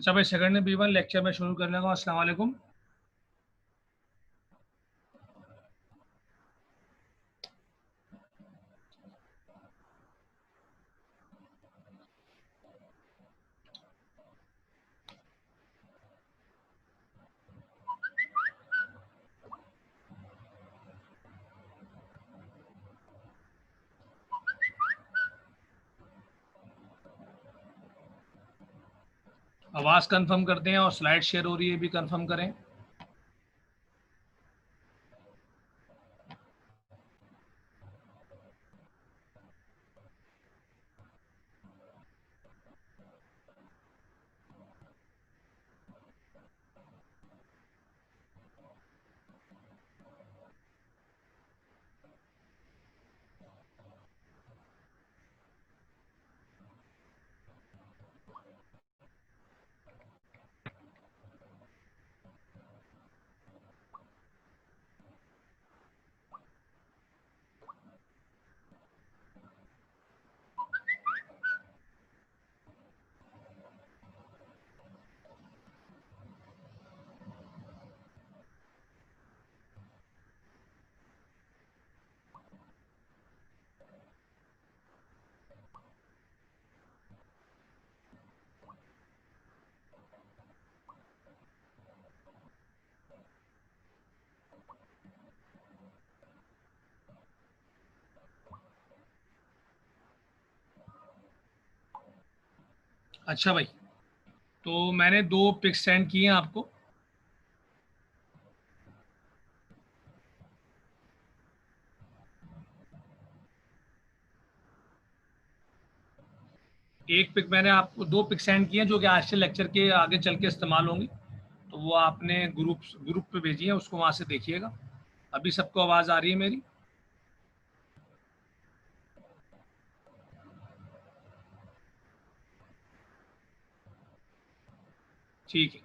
अच्छा भाई, second B1 lecture में शुरू कर लूँगा। अस्सलाम वालेकुम। आवाज़ कंफर्म करते हैं और स्लाइड शेयर हो रही है भी कंफर्म करें। अच्छा भाई, तो मैंने 2 पिक्स सेंड किए हैं आपको। एक पिक मैंने आपको 2 पिक सेंड किए हैं जो कि आज से लेक्चर के आगे चल के इस्तेमाल होंगी। तो वो आपने ग्रुप पे भेजी है, उसको वहाँ से देखिएगा। अभी सबको आवाज़ आ रही है मेरी? ठीक है।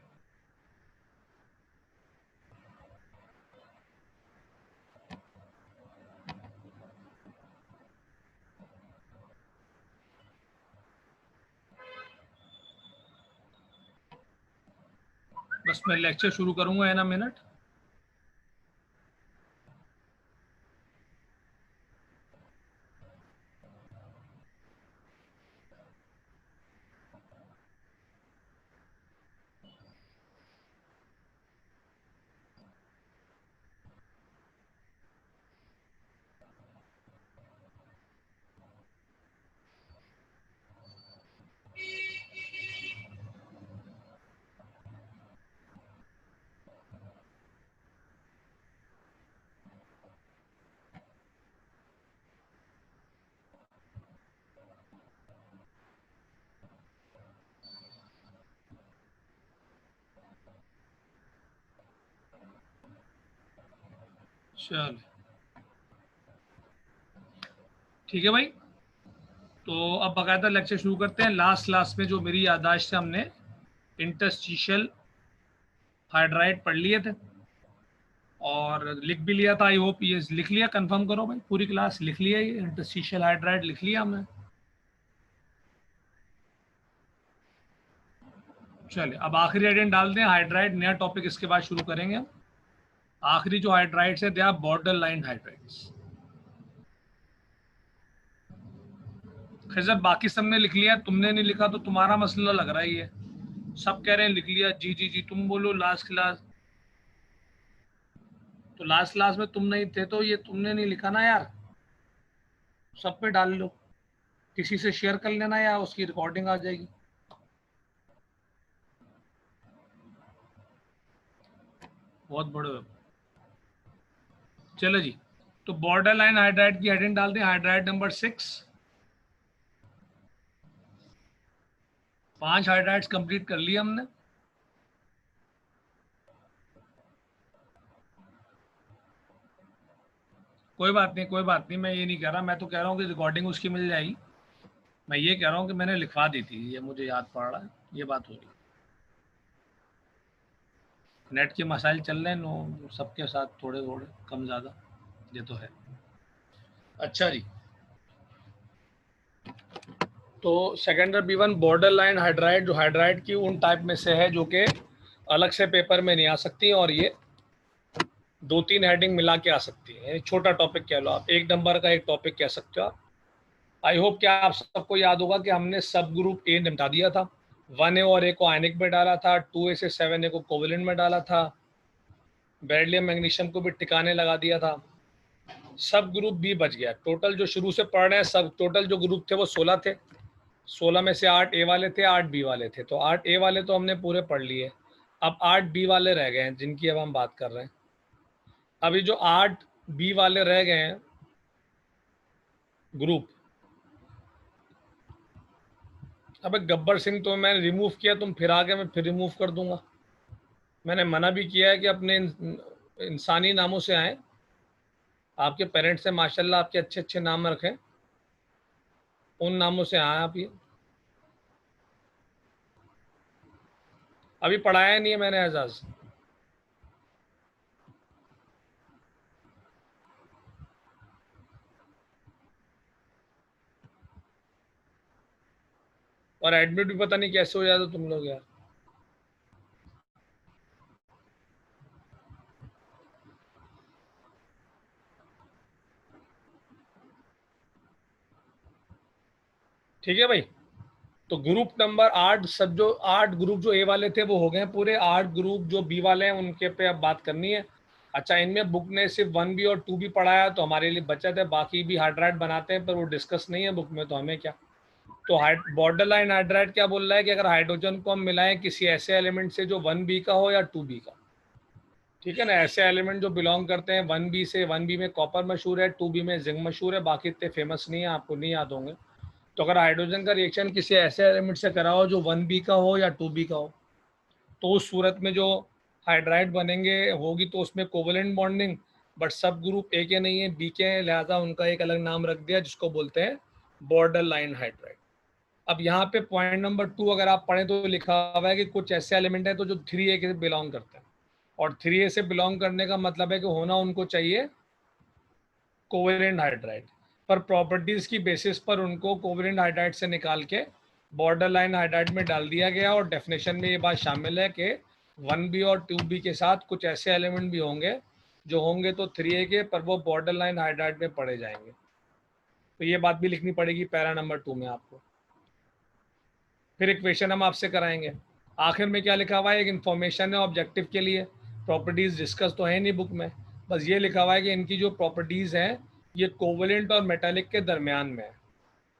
बस मैं लेक्चर शुरू करूँगा इन अ मिनट। चल, ठीक है भाई। तो अब बाकायदा लेक्चर शुरू करते हैं। लास्ट क्लास में जो मेरी याददाश्त से हमने इंटरस्टिशियल हाइड्राइड पढ़ लिए थे और लिख भी लिया था। आई होप ये लिख लिया, कंफर्म करो भाई, पूरी क्लास लिख लिया, ये इंटरस्टिशियल हाइड्राइड लिख लिया हमने। चलिए, अब आखिरी हेडिंग डाल दें, हाइड्राइड, नया टॉपिक इसके बाद शुरू करेंगे हम। आखिरी जो हाइड्राइड्स है, they are border line hydrides. खैर, बाकी सबने लिख लिया, तुमने नहीं लिखा तो तुम्हारा मसला लग रहा है ये। सब कह रहे हैं लिख लिया। जी जी जी, तुम बोलो लास्ट क्लास। तो लास्ट क्लास में तुम नहीं थे तो ये तुमने नहीं लिखा ना यार। सब पे डाल लो, किसी से शेयर कर लेना या उसकी रिकॉर्डिंग आ जाएगी। बहुत बड़े हो। चलो जी, तो बॉर्डर लाइन हाइड्राइड की हेडिंग डाल दें, हाइड्राइड नंबर 6। 5 हाइड्राइड्स कंप्लीट कर लिए हमने। कोई बात नहीं, कोई बात नहीं, मैं ये नहीं कह रहा, मैं तो कह रहा हूँ कि रिकॉर्डिंग उसकी मिल जाएगी। मैं ये कह रहा हूँ कि मैंने लिखवा दी थी, ये मुझे याद पड़ रहा है, ये बात हो रही है। नेट के मसाइल चल रहे हैं, नो सबके साथ, थोड़े थोड़े कम ज़्यादा, ये तो है। अच्छा जी, तो सेकेंडर B1 बॉर्डर लाइन हाइड्राइड, जो हाइड्राइड की उन टाइप में से है जो कि अलग से पेपर में नहीं आ सकती, और ये 2-3 हेडिंग मिला के आ सकती है। एक छोटा टॉपिक कह लो आप, 1 नंबर का एक टॉपिक कह सकते हो आप। आई होप कि आप सबको याद होगा कि हमने सब ग्रुप ए निपटा दिया था। 1A और A को आयनिक में डाला था, 2A से 7A को कोवेलेंट में डाला था, बेरिलियम मैग्नीशियम को भी टिकाने लगा दिया था। सब ग्रुप बी बच गया। टोटल जो शुरू से पढ़ रहे हैं, सब टोटल जो ग्रुप थे वो 16 थे। 16 में से 8 ए वाले थे, 8 बी वाले थे। तो 8 ए वाले तो हमने पूरे पढ़ लिए। अब 8 बी वाले रह गए हैं, जिनकी अब हम बात कर रहे हैं। अभी जो 8 बी वाले रह गए हैं ग्रुप, अबे गब्बर सिंह तो मैंने रिमूव किया, तुम फिर आ गए, मैं फिर रिमूव कर दूंगा। मैंने मना भी किया है कि अपने इंसानी नामों से आए। आपके पेरेंट्स से माशाल्लाह आपके अच्छे अच्छे नाम रखें, उन नामों से आए आप। ये अभी पढ़ाया नहीं है मैंने एजाज। और एडमिट भी पता नहीं कैसे हो जाता तुम लोग यार। ठीक है भाई। तो ग्रुप नंबर 8, सब जो 8 ग्रुप जो ए वाले थे वो हो गए पूरे। 8 ग्रुप जो बी वाले हैं उनके पे अब बात करनी है। अच्छा, इनमें बुक ने सिर्फ 1B और 2B पढ़ाया, तो हमारे लिए बचत है। बाकी भी हाइड्राइड बनाते हैं पर वो डिस्कस नहीं है बुक में, तो हमें क्या। तो बॉर्डर लाइन हाइड्राइड क्या बोल रहा है कि अगर हाइड्रोजन को हम मिलाएं किसी ऐसे एलिमेंट से जो 1B का हो या 2B का, ठीक है ना। ऐसे एलिमेंट जो बिलोंग करते हैं 1B से, 1B में कॉपर मशहूर है, 2B में जिंक मशहूर है, बाकी इतने फेमस नहीं है, आपको नहीं याद होंगे। तो अगर हाइड्रोजन का रिएक्शन किसी ऐसे एलिमेंट से कराओ जो 1B का हो या 2B का हो, तो उस सूरत में जो हाइड्राइड बनेंगे होगी तो उसमें कोवलेंट बॉन्डिंग। बट सब ग्रुप ए के नहीं है, बी के हैं, लिहाजा उनका एक अलग नाम रख दिया जिसको बोलते हैं बॉर्डर लाइन हाइड्राइड। अब यहाँ पे पॉइंट नंबर 2 अगर आप पढ़ें तो लिखा हुआ है कि कुछ ऐसे एलिमेंट हैं तो जो 3A के बिलोंग करते हैं, और 3A से बिलोंग करने का मतलब है कि होना उनको चाहिए कोवेलेंट हाइड्राइड। पर प्रॉपर्टीज की बेसिस पर उनको कोवेलेंट हाइड्राइड से निकाल के बॉर्डर लाइन हाइड्राइड में डाल दिया गया, और डेफिनेशन में ये बात शामिल है कि 1B और 2B के साथ कुछ ऐसे एलिमेंट भी होंगे जो होंगे तो 3A के, पर वो बॉर्डर लाइन हाइड्राइड में पढ़े जाएंगे। तो ये बात भी लिखनी पड़ेगी पैरा नंबर 2 में आपको। फिर एक क्वेश्चन हम आपसे कराएंगे। आखिर में क्या लिखा हुआ है, एक इन्फॉर्मेशन है ऑब्जेक्टिव के लिए। प्रॉपर्टीज डिस्कस तो है नहीं बुक में, बस ये लिखा हुआ है कि इनकी जो प्रॉपर्टीज हैं ये कोवेलेंट और मेटालिक के दरमियान में है।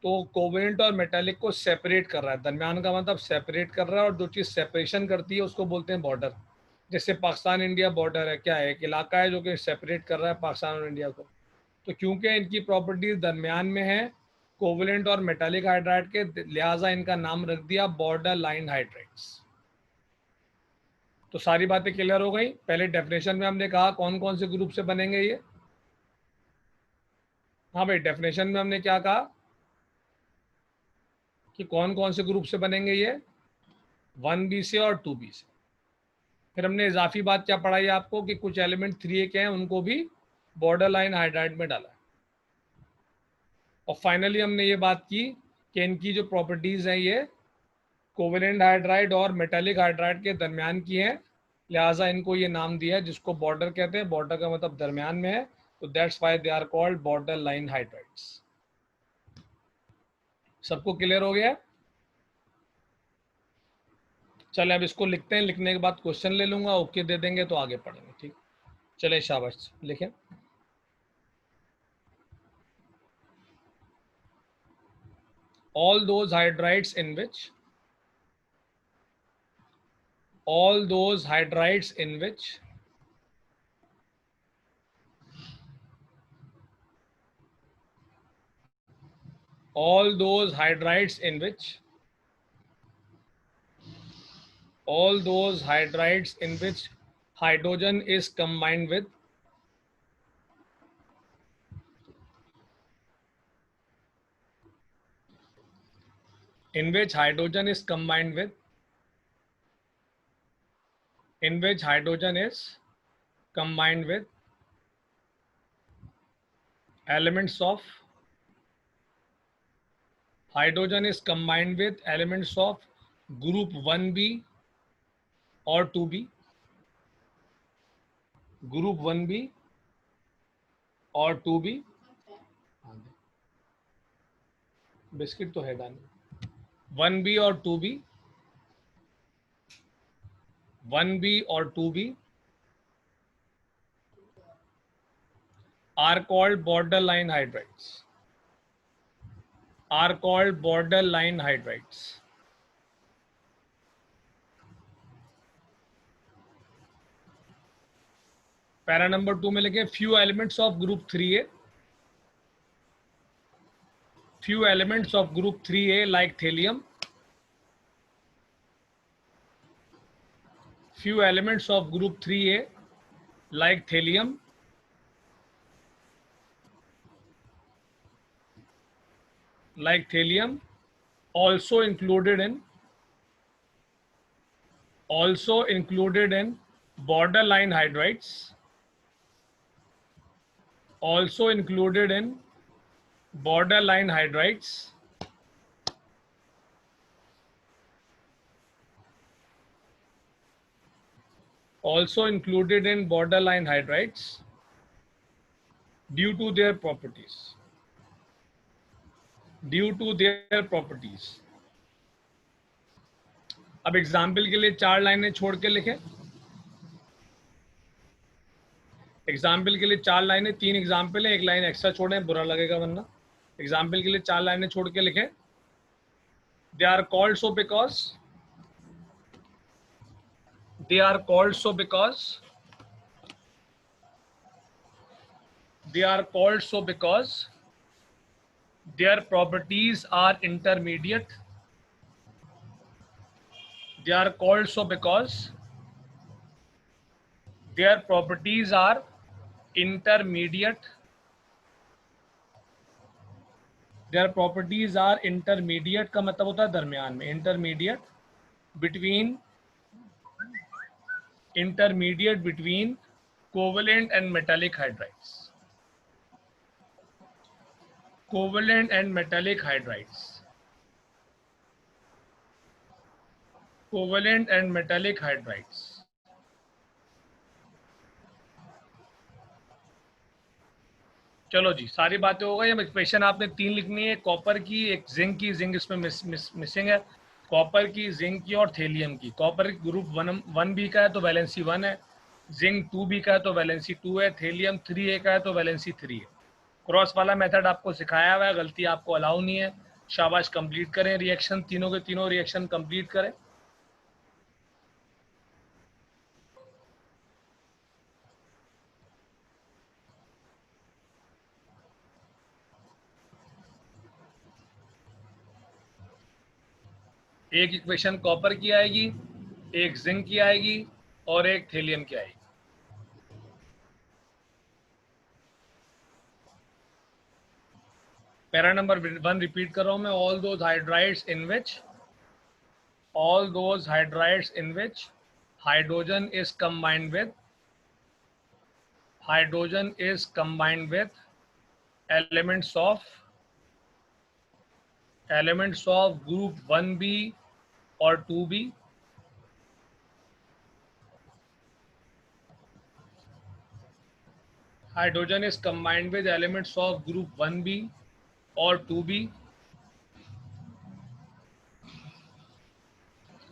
तो कोवेलेंट और मेटालिक को सेपरेट कर रहा है, दरमियान का मतलब सेपरेट कर रहा है, और जो चीज़ सेपरेशन करती है उसको बोलते हैं बॉर्डर। जैसे पाकिस्तान इंडिया बॉर्डर है, क्या है, एक इलाका है जो कि सेपरेट कर रहा है पाकिस्तान और इंडिया को। तो क्योंकि इनकी प्रॉपर्टीज दरमियान में है कोवेलेंट और मेटालिक हाइड्राइड के, लिहाजा इनका नाम रख दिया बॉर्डर लाइन हाइड्राइड्स। तो सारी बातें क्लियर हो गई। पहले डेफिनेशन में हमने कहा कौन कौन से ग्रुप से बनेंगे ये। हाँ भाई, डेफिनेशन में हमने क्या कहा कि कौन कौन से ग्रुप से बनेंगे ये, 1B से और 2B से। फिर हमने इजाफी बात क्या पढ़ाई आपको कि कुछ एलिमेंट 3A के हैं उनको भी बॉर्डर लाइन हाइड्राइड में डाला है। और फाइनली हमने ये बात की कि इनकी जो प्रॉपर्टीज़ हैं ये कोवेलेंट हाइड्राइड और मेटालिक हाइड्राइड के दरमियान की है, लिहाजा इनको ये नाम दिया है जिसको बॉर्डर कहते हैं। बॉर्डर का मतलब दरमियान में है, तो that's why they are called border line hydrides. सबको क्लियर हो गया। चले अब इसको लिखते हैं, लिखने के बाद क्वेश्चन ले लूंगा, ओके दे देंगे तो आगे पढ़ेंगे। ठीक, चले शाबाश लिखें। all those hydrides in which all those hydrides in which all those hydrides in which all those hydrides in which hydrogen is combined with in which hydrogen is combined with in which hydrogen is combined with elements of hydrogen is combined with elements of group 1b और 2b, group 1b और 2b। Biscuit तो है दानी। 1b और 2b, 1b और 2b are called borderline hydrides, are called borderline hydrides। Para number 2 में लिखे few elements of group 3a, few elements of group 3a like thallium, few elements of group 3a like thallium also included in borderline hydrides, also included in borderline hydrides, also included in borderline hydrides due to their properties, due to their properties। अब example के लिए 4 लाइनें छोड़ के लिखें, example के लिए 4 लाइनें, 3 एग्जाम्पल है, 1 लाइन एक्स्ट्रा छोड़ें, बुरा लगेगा वरना। एग्जाम्पल के लिए 4 लाइनें छोड़ के लिखें। They are called so because, they are called so because, they are called so because their properties are intermediate, they are called so because their properties are intermediate, their properties are intermediate का मतलब होता है दरमियान में, intermediate between, intermediate between covalent and metallic hydrides, covalent and metallic hydrides, covalent and metallic hydrides। चलो जी, सारी बातें हो गई। अब इक्वेशन आपने 3 लिखनी है, कॉपर की, एक जिंक की, जिंक इसमें मिसिंग है, कॉपर की, जिंक की और थेलियम की। कॉपर ग्रुप 1b का है तो वैलेंसी 1 है, जिंक 2b का है तो वैलेंसी 2 है, थेलियम 3a का है तो वैलेंसी 3 है। क्रॉस वाला मेथड आपको सिखाया हुआ है, गलती आपको अलाउ नहीं है। शाबाश, कंप्लीट करें रिएक्शन, तीनों के तीनों रिएक्शन कंप्लीट करें। एक इक्वेशन कॉपर की आएगी, एक जिंक की आएगी और एक थेलियम की आएगी। पैरा नंबर 1 रिपीट कर रहा हूं मैं। All those hydrides in which, all those hydrides in which hydrogen is combined with, hydrogen is combined with elements of group 1b or 2b, hydrogen is combined with elements of group 1b or 2b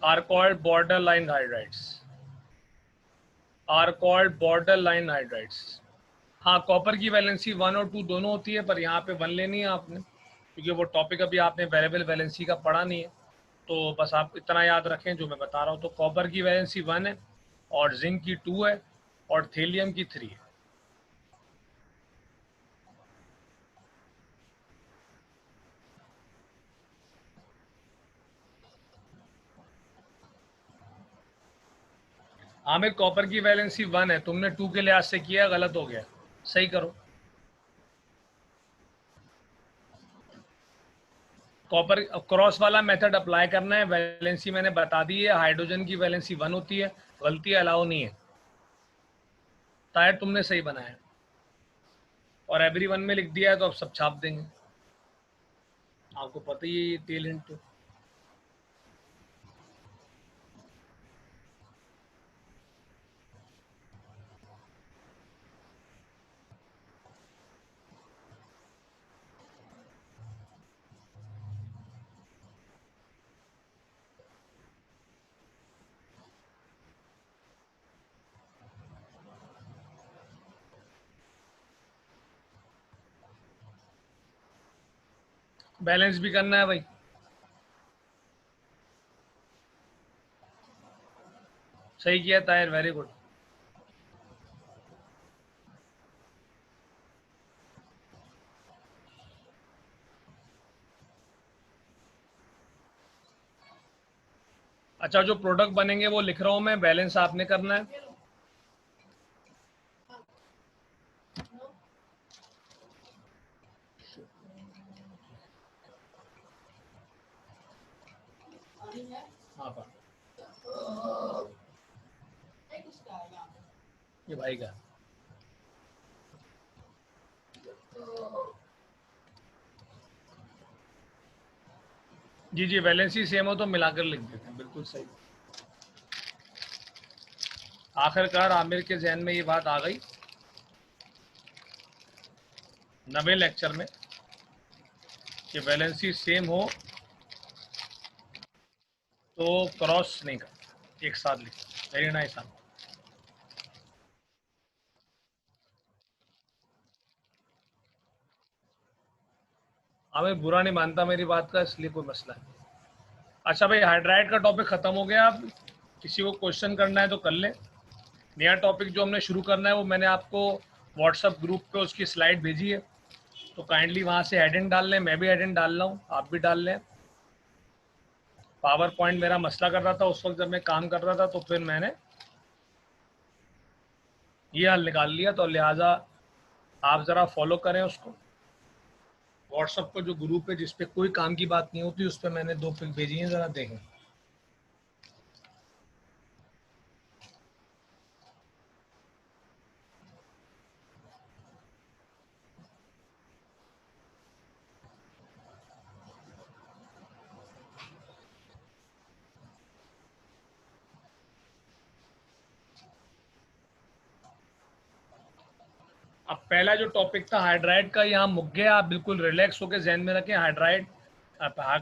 are called borderline hydrides, are called borderline hydrides। हाँ, copper की valency 1 और 2 दोनों होती है, पर यहाँ पे 1 लेनी है आपने, क्योंकि वो टॉपिक अभी आपने वेरिएबल वैलेंसी का पढ़ा नहीं है। तो बस आप इतना याद रखें जो मैं बता रहा हूँ। तो कॉपर की वैलेंसी 1 है और जिंक की 2 है और थेलियम की 3 है। आमिर, कॉपर की वैलेंसी 1 है, तुमने 2 के लिहाज से किया, गलत हो गया, सही करो। कॉपर क्रॉस वाला मेथड अप्लाई करना है। वैलेंसी मैंने बता दी है, हाइड्रोजन की वैलेंसी 1 होती है, गलती अलाउ नहीं है। टायर तुमने सही बनाया और एवरी 1 में लिख दिया है, तो अब सब छाप देंगे। आपको पता ही है ये टेल एंड तो। बैलेंस भी करना है भाई। सही किया ताहिर, वेरी गुड। अच्छा, जो प्रोडक्ट बनेंगे वो लिख रहा हूँ मैं, बैलेंस आपने करना है। हाँ पर ये भाई का। जी जी, बैलेंस ही सेम हो तो मिलाकर लिख देते हैं, बिल्कुल सही। आखिरकार आमिर के जहन में ये बात आ गई नवे लेक्चर में कि बैलेंस ही सेम हो तो क्रॉस नहीं कर, एक साथ लिख। Very nice. हमें बुरा नहीं मानता मेरी बात का, इसलिए कोई मसला नहीं। अच्छा भाई, हाइड्राइड का टॉपिक खत्म हो गया। अब किसी को क्वेश्चन करना है तो कर ले। नया टॉपिक जो हमने शुरू करना है वो मैंने आपको व्हाट्सएप ग्रुप पे उसकी स्लाइड भेजी है, तो काइंडली वहाँ से हेडिंग डाल लें। मैं भी हेडिंग डाल रहा हूँ, आप भी डाल लें। पावर पॉइंट मेरा मसला कर रहा था उस वक्त जब मैं काम कर रहा था, तो फिर मैंने ये हल निकाल लिया, तो लिहाजा आप ज़रा फॉलो करें उसको। व्हाट्सएप पर जो ग्रुप है जिस पे कोई काम की बात नहीं होती, उस पर मैंने 2 पिक भेजी हैं, ज़रा देखें। अब पहला जो टॉपिक था हाइड्राइड का, यहाँ मुक गया। आप बिल्कुल रिलैक्स होकर जहन में रखें, हाइड्राइड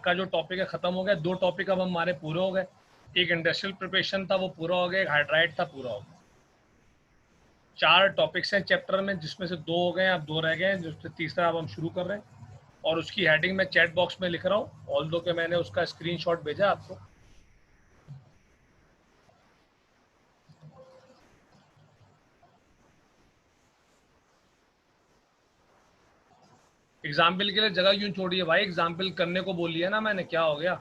का जो टॉपिक है खत्म हो गया। 2 टॉपिक अब हमारे पूरे हो गए। एक इंडस्ट्रियल प्रिपरेशन था, वो पूरा हो गया। एक हाइड्राइड था, पूरा हो गया। 4 टॉपिक्स हैं चैप्टर में, जिसमें से 2 हो गए, अब 2 रह गए हैं, जिससे तीसरा अब हम शुरू कर रहे हैं। और उसकी हेडिंग मैं चैट बॉक्स में लिख रहा हूँ, ऑल्दो के मैंने उसका स्क्रीनशॉट भेजा आपको। एग्जाम्पल के लिए जगह क्यों छोड़ी है भाई? एग्जाम्पल करने को बोली है ना मैंने, क्या हो गया?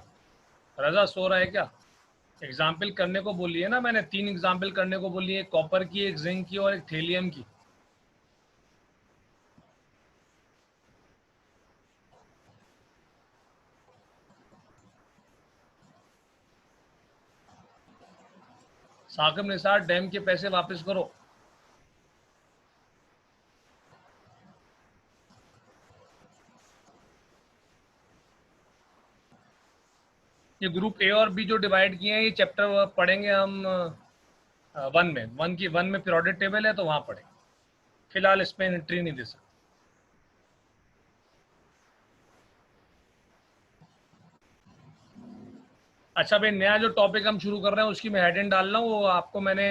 रजा सो रहा है क्या? एग्जाम्पल करने को बोली है ना मैंने, 3 एग्जाम्पल करने को बोली है, एक कॉपर की, एक जिंक की और एक थेलियम की। साकिब निसार, डैम के पैसे वापस करो। ये ग्रुप ए और बी जो डिवाइड किए हैं, ये चैप्टर पढ़ेंगे हम 1 में। 1 में पीरियोडिक टेबल है, तो वहां पढ़ेंगे। फिलहाल इसमें एंट्री नहीं दे सकते। अच्छा भाई, नया जो टॉपिक हम शुरू कर रहे हैं उसकी मैं हेडिंग डाल रहा हूँ। वो आपको मैंने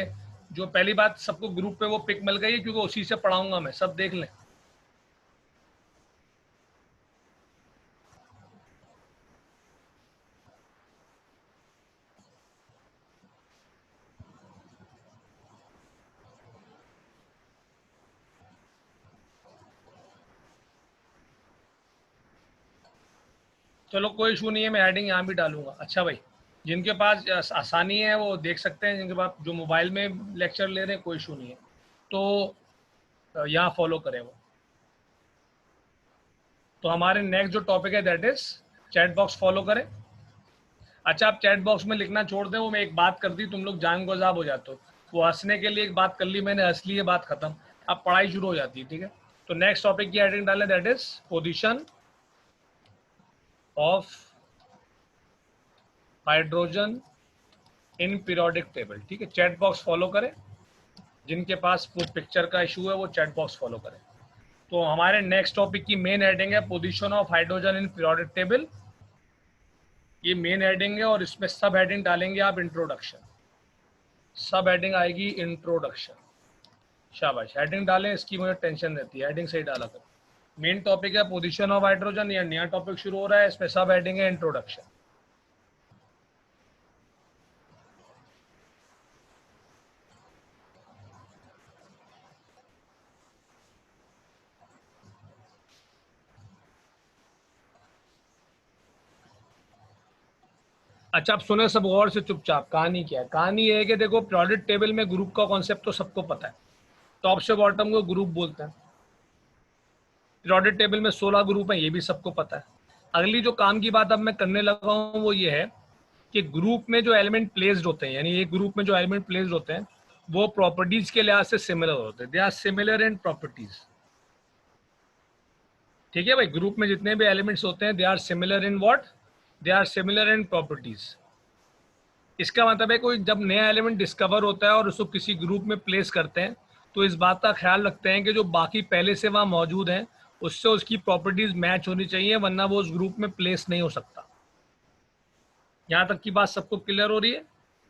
जो पहली बात, सबको ग्रुप पे वो पिक मिल गई है, क्योंकि उसी से पढ़ाऊंगा मैं, सब देख लें। चलो कोई इशू नहीं है, मैं हेडिंग यहाँ भी डालूंगा। अच्छा भाई, जिनके पास आसानी है वो देख सकते हैं, जिनके पास जो मोबाइल में लेक्चर ले रहे हैं कोई इशू नहीं है, तो यहाँ फॉलो करें वो। तो हमारे नेक्स्ट जो टॉपिक है that is chat box, follow करें। अच्छा, आप चैट बॉक्स में लिखना छोड़ दें, वो मैं एक बात कर दी, तुम लोग जान गोजाब हो जाते हो। वो हंसने के लिए एक बात कर ली मैंने, हंस ली, ये बात खत्म। अब पढ़ाई शुरू हो जाती है, ठीक है? तो नेक्स्ट टॉपिक की हेडिंग डालें, that is position of hydrogen in periodic table. ठीक है, चैट बॉक्स फॉलो करें, जिनके पास वो पिक्चर का इशू है वो चैट बॉक्स फॉलो करें। तो हमारे नेक्स्ट टॉपिक की मेन हेडिंग है position of hydrogen in periodic table. ये मेन हेडिंग है और इसमें सब हेडिंग डालेंगे आप इंट्रोडक्शन। सब हेडिंग आएगी इंट्रोडक्शन। शाबाश, हेडिंग डालें, इसकी मुझे टेंशन रहती है, हेडिंग सही डाला कर। मेन टॉपिक है पोजीशन ऑफ हाइड्रोजन, या नया टॉपिक शुरू हो रहा है, इसमें सब हेडिंग है इंट्रोडक्शन। अच्छा, आप सुने सब गौर से चुपचाप। कहानी क्या है? कहानी ये है कि देखो, पीरियोडिक टेबल में ग्रुप का कॉन्सेप्ट तो सबको पता है, टॉप से बॉटम को ग्रुप बोलते हैं। पीरियोडिक टेबल में 16 ग्रुप हैं, ये भी सबको पता है। अगली जो काम की बात अब मैं करने लगा हूँ वो ये है कि ग्रुप में जो एलिमेंट प्लेस्ड होते हैं, यानी एक ग्रुप में जो एलिमेंट प्लेस्ड होते हैं वो प्रॉपर्टीज के लिहाज से सिमिलर होते हैं। They are similar in properties. ठीक है भाई, ग्रुप में जितने भी एलिमेंट्स होते हैं they are similar in what? They are similar in properties. इसका मतलब है कोई जब नया एलिमेंट डिस्कवर होता है और उसको किसी ग्रुप में प्लेस करते हैं तो इस बात का ख्याल रखते हैं कि जो बाकी पहले से वहां मौजूद हैं उससे उसकी प्रॉपर्टीज मैच होनी चाहिए, वरना वो उस ग्रुप में प्लेस नहीं हो सकता। यहां तक की बात सबको क्लियर हो रही है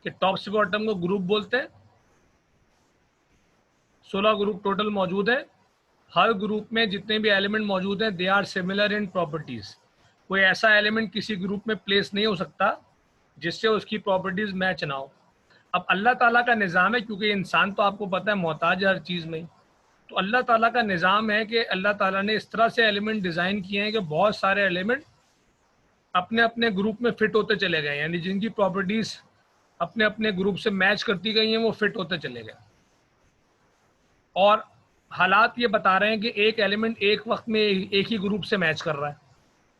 कि टॉप से बॉटम को ग्रुप बोलते हैं। 16 ग्रुप टोटल मौजूद है। हर ग्रुप में जितने भी एलिमेंट मौजूद हैं they are similar in properties. कोई ऐसा एलिमेंट किसी ग्रुप में प्लेस नहीं हो सकता जिससे उसकी प्रॉपर्टीज मैच ना हो। अब अल्लाह ताला का निज़ाम है, क्योंकि इंसान तो आपको पता है मोहताज है हर चीज़ में, तो अल्लाह ताला का निज़ाम है कि अल्लाह ताला ने इस तरह से एलिमेंट डिज़ाइन किए हैं कि बहुत सारे एलिमेंट अपने अपने ग्रुप में फिट होते चले गए, यानी जिनकी प्रॉपर्टीज अपने अपने ग्रुप से मैच करती गई हैं वो फिट होते चले गए। और हालात ये बता रहे हैं कि एक एलिमेंट एक वक्त में एक ही ग्रुप से मैच कर रहा है।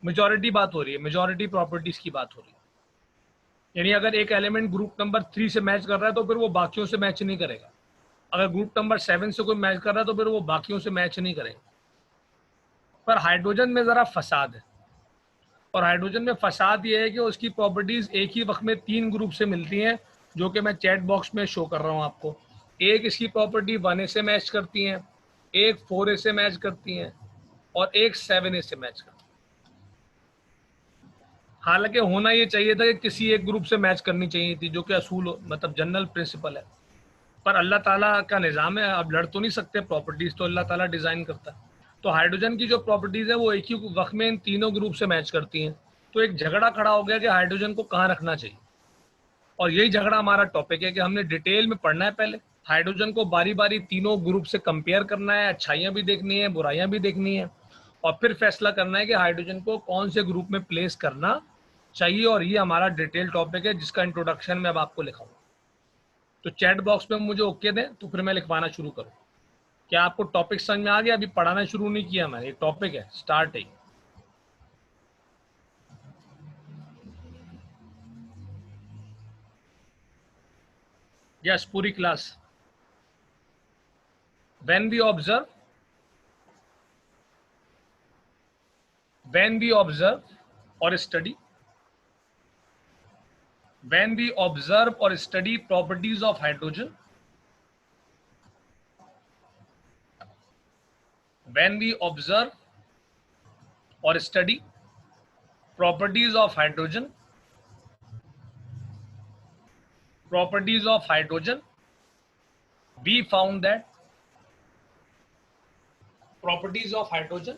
मेजॉरिटी बात हो रही है, मेजॉरिटी प्रॉपर्टीज की बात हो रही है। यानी अगर एक एलिमेंट ग्रुप नंबर 3 से मैच कर रहा है तो फिर वो बाकियों से मैच नहीं करेगा। अगर ग्रुप नंबर 7 से कोई मैच कर रहा है तो फिर वो बाकियों से मैच नहीं करेगा। पर हाइड्रोजन में ज़रा फसाद है, और हाइड्रोजन में फसाद ये है कि उसकी प्रॉपर्टीज एक ही वक्त में 3 ग्रुप से मिलती हैं, जो कि मैं चैट बॉक्स में शो कर रहा हूँ आपको। एक इसकी प्रॉपर्टी 1A से मैच करती हैं, एक 4A से मैच करती हैं, और एक 7A से मैच करती हैं। हालांकि होना ये चाहिए था कि किसी एक ग्रुप से मैच करनी चाहिए थी, जो कि असूल मतलब जनरल प्रिंसिपल है। पर अल्लाह ताला का निज़ाम है, अब लड़ तो नहीं सकते, प्रॉपर्टीज तो अल्लाह ताला डिज़ाइन करता है। तो हाइड्रोजन की जो प्रॉपर्टीज है वो एक ही वक्त में इन तीनों ग्रुप से मैच करती हैं। तो एक झगड़ा खड़ा हो गया कि हाइड्रोजन को कहाँ रखना चाहिए, और यही झगड़ा हमारा टॉपिक है कि हमने डिटेल में पढ़ना है। पहले हाइड्रोजन को बारी बारी तीनों ग्रुप से कंपेयर करना है, अच्छाइयाँ भी देखनी है, बुराइयाँ भी देखनी है, और फिर फैसला करना है कि हाइड्रोजन को कौन से ग्रुप में प्लेस करना चाहिए। और ये हमारा डिटेल टॉपिक है जिसका इंट्रोडक्शन मैं अब आपको लिखाऊंगा। तो चैट बॉक्स में मुझे ओके दें तो फिर मैं लिखवाना शुरू करूँ। क्या आपको टॉपिक समझ में आ गया? अभी पढ़ाना शुरू नहीं किया मैंने, ये टॉपिक है, स्टार्ट है। यस, पूरी class. when we observe when we observe or study when we observe or study properties of hydrogen, when we observe or study properties of hydrogen, properties of hydrogen, we found that properties of hydrogen,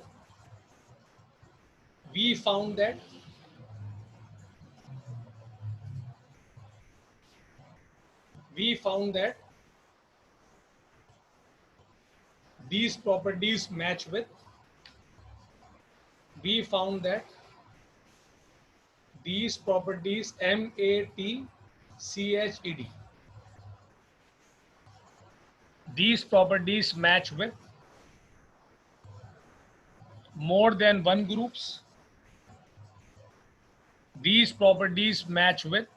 we found that we found that these properties match with, we found that these properties MATCHED, these properties match with more than one groups, these properties match with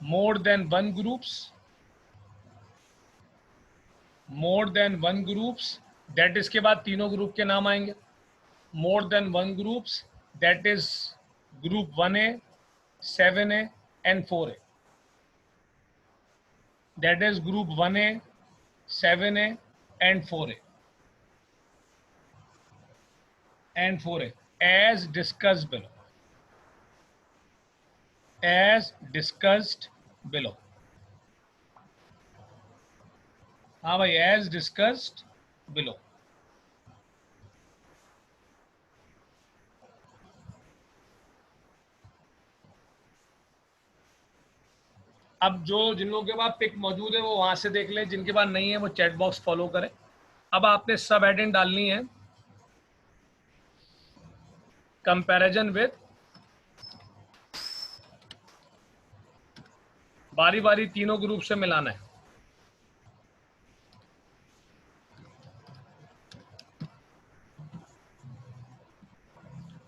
more than one groups, more than one groups, that इसके बाद तीनों group के नाम आएंगे। more than one groups, that is group 1A, 7A and 4A. That is group 1A, 7A and 4A. And 4A as discussed below. As discussed below. हाँ भाई, as discussed below. अब जो जिन लोगों के पास पिक मौजूद है वो वहां से देख लें, जिनके पास नहीं है वो चैट बॉक्स फॉलो करें। अब आपने सब हेडिंग डालनी है, कंपैरिजन विद, बारी बारी तीनों ग्रुप से मिलाना है।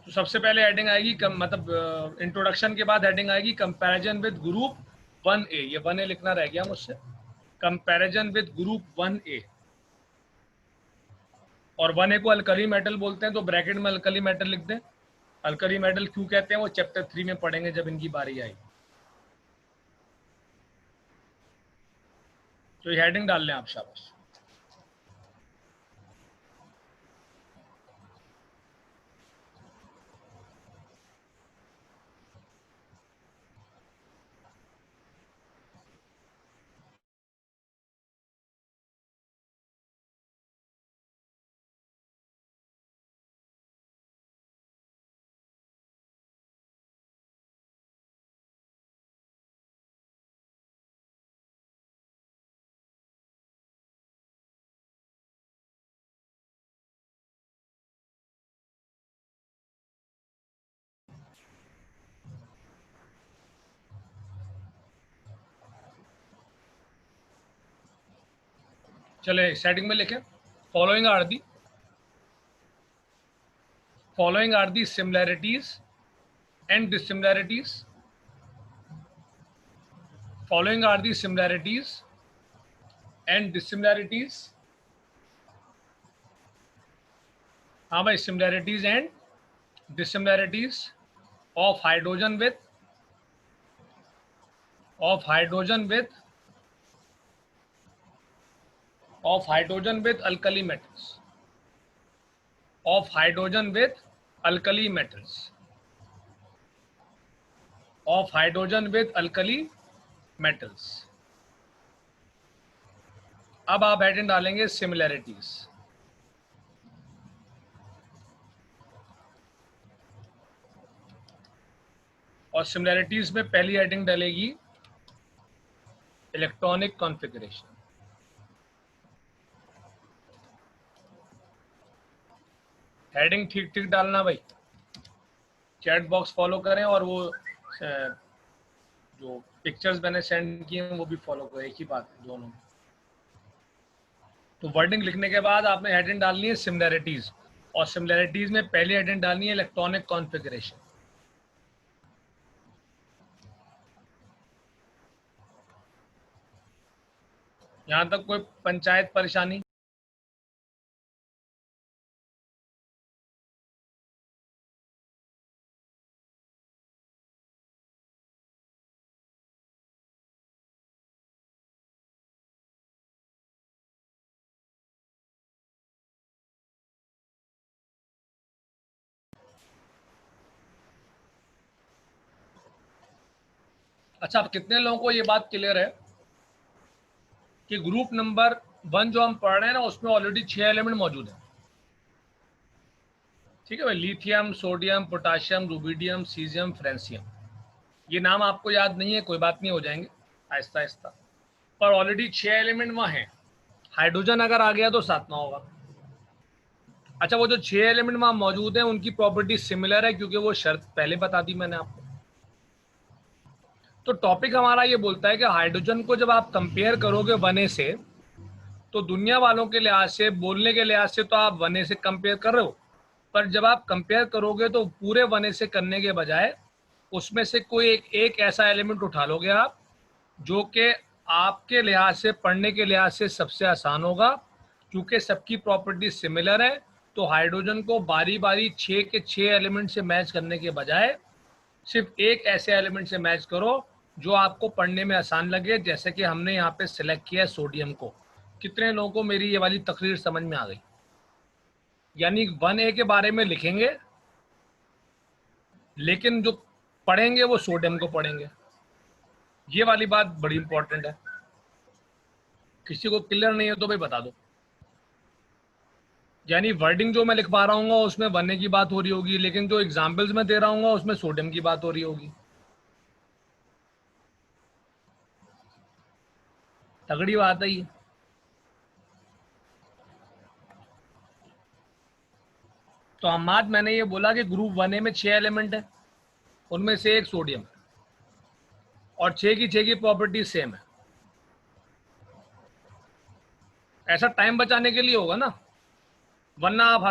तो सबसे पहले हेडिंग आएगी मतलब इंट्रोडक्शन के बाद हेडिंग आएगी कंपैरिजन विद ग्रुप 1A। ये 1A लिखना रह गया मुझसे, कंपैरिजन विद ग्रुप 1A। और 1A को अल्कली मेटल बोलते हैं, तो ब्रैकेट में अल्कली मेटल लिख दें। अल्कली मेटल क्यों कहते हैं वो चैप्टर 3 में पढ़ेंगे जब इनकी बारी आएगी। तो ये हेडिंग डाल लें आप, शाबाश। चले सेटिंग में लिखें, following are the similarities and dissimilarities. Following are the similarities and dissimilarities. हाँ भाई, similarities and dissimilarities of hydrogen with alkali metals. Of hydrogen with alkali metals. Of hydrogen with alkali metals. अब आप heading डालेंगे similarities. और similarities में पहली heading डलेगी electronic configuration. Heading ठीक ठीक डालना भाई, चैट बॉक्स फॉलो करें और वो जो पिक्चर्स मैंने सेंड किए हैं वो भी फॉलो करें, एक ही बात है दोनों। तो वर्डिंग लिखने के बाद आपने हेडिंग डालनी है सिमिलैरिटीज, और सिमिलैरिटीज में पहली हेडिंग डालनी है इलेक्ट्रॉनिक कॉन्फ़िगरेशन। यहां तक कोई पंचायत परेशानी? अच्छा, अब कितने लोगों को ये बात क्लियर है कि ग्रुप नंबर 1 जो हम पढ़ रहे हैं ना उसमें ऑलरेडी 6 एलिमेंट मौजूद है। ठीक है भाई, lithium, sodium, potassium, rubidium, caesium, francium. ये नाम आपको याद नहीं है, कोई बात नहीं, हो जाएंगे आहिस्ता आहिस्ता। पर ऑलरेडी 6 एलिमेंट वहाँ हैं। हाइड्रोजन अगर आ गया तो 7वां होगा। अच्छा, वो जो 6 एलिमेंट वहाँ मौजूद हैं उनकी प्रॉपर्टी सिमिलर है, क्योंकि वो शर्त पहले बता दी मैंने आपको। तो टॉपिक हमारा ये बोलता है कि हाइड्रोजन को जब आप कंपेयर करोगे 1A से, तो दुनिया वालों के लिहाज से, बोलने के लिहाज से तो आप 1A से कंपेयर कर रहे हो, पर जब आप कंपेयर करोगे तो पूरे 1A से करने के बजाय उसमें से कोई एक ऐसा एलिमेंट उठा लोगे आप जो कि आपके लिहाज से, पढ़ने के लिहाज से सबसे आसान होगा, क्योंकि सबकी प्रॉपर्टी सिमिलर है तो हाइड्रोजन को बारी बारी 6 के 6 एलिमेंट से मैच करने के बजाय सिर्फ एक ऐसे एलिमेंट से मैच करो जो आपको पढ़ने में आसान लगे, जैसे कि हमने यहाँ पे सिलेक्ट किया है सोडियम को। कितने लोगों को मेरी ये वाली तकरीर समझ में आ गई? यानी 1A के बारे में लिखेंगे, लेकिन जो पढ़ेंगे वो सोडियम को पढ़ेंगे। ये वाली बात बड़ी इंपॉर्टेंट है। किसी को क्लियर नहीं है तो भाई बता दो। यानी वर्डिंग जो मैं लिख पा रहा हूँ उसमें 1A की बात हो रही होगी, लेकिन जो एग्जाम्पल्स मैं दे रहा हूँ उसमें सोडियम की बात हो रही होगी। तगड़ी बात है ये। तो हमाद मैंने ये बोला कि ग्रुप 1A में 6 एलिमेंट है, उनमें से एक सोडियम है और 6 की 6 की प्रॉपर्टी सेम है। ऐसा टाइम बचाने के लिए होगा ना, वरना आप